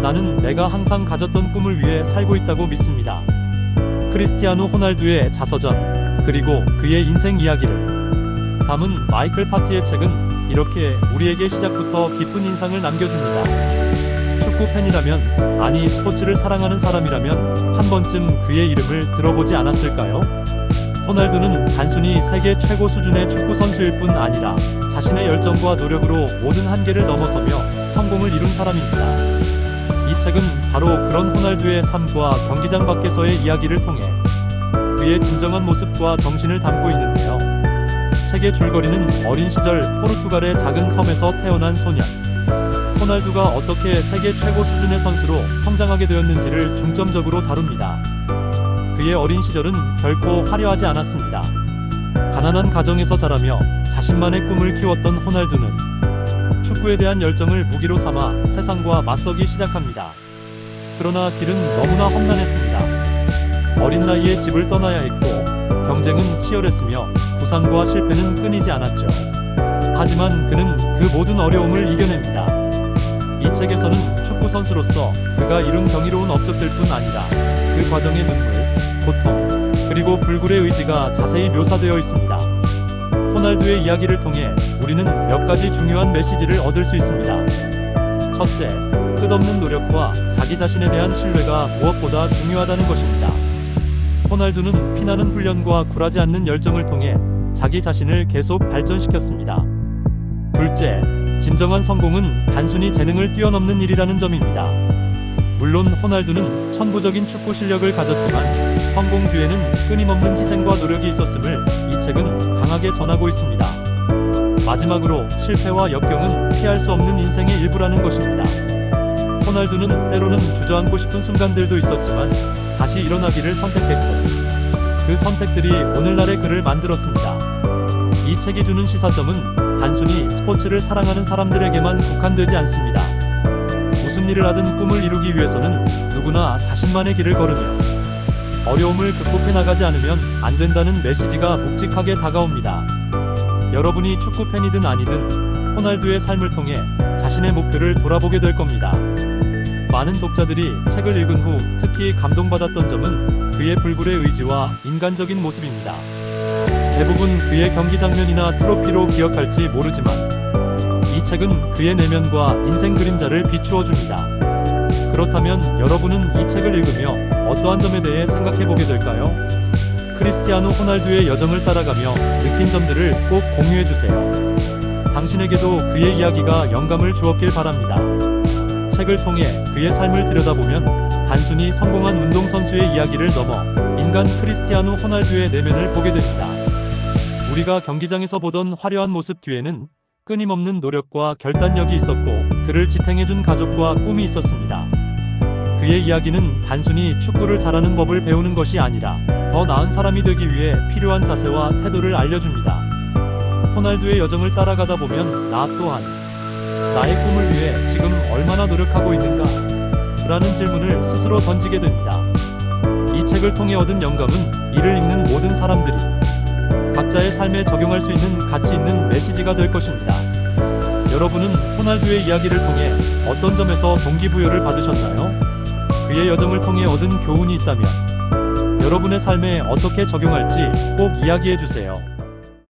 나는 내가 항상 가졌던 꿈을 위해 살고 있다고 믿습니다. 크리스티아누 호날두의 자서전, 그리고 그의 인생 이야기를 담은 마이클 파티의 책은 이렇게 우리에게 시작부터 깊은 인상을 남겨줍니다. 축구 팬이라면, 아니 스포츠를 사랑하는 사람이라면 한 번쯤 그의 이름을 들어보지 않았을까요? 호날두는 단순히 세계 최고 수준의 축구 선수일 뿐 아니라 자신의 열정과 노력으로 모든 한계를 넘어서며 성공을 이룬 사람입니다. 이 책은 바로 그런 호날두의 삶과 경기장 밖에서의 이야기를 통해 그의 진정한 모습과 정신을 담고 있는데요. 책의 줄거리는 어린 시절 포르투갈의 작은 섬에서 태어난 소년 호날두가 어떻게 세계 최고 수준의 선수로 성장하게 되었는지를 중점적으로 다룹니다. 그의 어린 시절은 결코 화려하지 않았습니다. 가난한 가정에서 자라며 자신만의 꿈을 키웠던 호날두는 축구에 대한 열정을 무기로 삼아 세상과 맞서기 시작합니다. 그러나 길은 너무나 험난했습니다. 어린 나이에 집을 떠나야 했고 경쟁은 치열했으며 부상과 실패는 끊이지 않았죠. 하지만 그는 그 모든 어려움을 이겨냅니다. 이 책에서는 축구 선수로서 그가 이룬 경이로운 업적들 뿐 아니라 그 과정의 눈물, 고통, 그리고 불굴의 의지가 자세히 묘사되어 있습니다. 호날두의 이야기를 통해 우리는 몇 가지 중요한 메시지를 얻을 수 있습니다. 첫째, 끝없는 노력과 자기 자신에 대한 신뢰가 무엇보다 중요하다는 것입니다. 호날두는 피나는 훈련과 굴하지 않는 열정을 통해 자기 자신을 계속 발전시켰습니다. 둘째, 진정한 성공은 단순히 재능을 뛰어넘는 일이라는 점입니다. 물론 호날두는 천부적인 축구 실력을 가졌지만 성공 뒤에는 끊임없는 희생과 노력이 있었음을 이 책은 강하게 전하고 있습니다. 마지막으로 실패와 역경은 피할 수 없는 인생의 일부라는 것입니다. 호날두는 때로는 주저앉고 싶은 순간들도 있었지만 다시 일어나기를 선택했고 그 선택들이 오늘날의 그를 만들었습니다. 이 책이 주는 시사점은 단순히 스포츠를 사랑하는 사람들에게만 국한되지 않습니다. 무슨 일을 하든 꿈을 이루기 위해서는 누구나 자신만의 길을 걸으며 어려움을 극복해 나가지 않으면 안 된다는 메시지가 묵직하게 다가옵니다. 여러분이 축구 팬이든 아니든 호날두의 삶을 통해 자신의 목표를 돌아보게 될 겁니다. 많은 독자들이 책을 읽은 후 특히 감동받았던 점은 그의 불굴의 의지와 인간적인 모습입니다. 대부분 그의 경기 장면이나 트로피로 기억할지 모르지만 이 책은 그의 내면과 인생 그림자를 비추어 줍니다. 그렇다면 여러분은 이 책을 읽으며 어떠한 점에 대해 생각해 보게 될까요? 크리스티아누 호날두의 여정을 따라가며 느낀 점들을 꼭 공유해 주세요. 당신에게도 그의 이야기가 영감을 주었길 바랍니다. 책을 통해 그의 삶을 들여다보면 단순히 성공한 운동선수의 이야기를 넘어 인간 크리스티아누 호날두의 내면을 보게 됩니다. 우리가 경기장에서 보던 화려한 모습 뒤에는 끊임없는 노력과 결단력이 있었고 그를 지탱해준 가족과 꿈이 있었습니다. 그의 이야기는 단순히 축구를 잘하는 법을 배우는 것이 아니라 더 나은 사람이 되기 위해 필요한 자세와 태도를 알려줍니다. 호날두의 여정을 따라가다 보면 나 또한 나의 꿈을 위해 지금 얼마나 노력하고 있는가? 라는 질문을 스스로 던지게 됩니다. 이 책을 통해 얻은 영감은 이를 읽는 모든 사람들이 각자의 삶에 적용할 수 있는 가치 있는 메시지가 될 것입니다. 여러분은 호날두의 이야기를 통해 어떤 점에서 동기부여를 받으셨나요? 그의 여정을 통해 얻은 교훈이 있다면 여러분의 삶에 어떻게 적용할지 꼭 이야기해 주세요.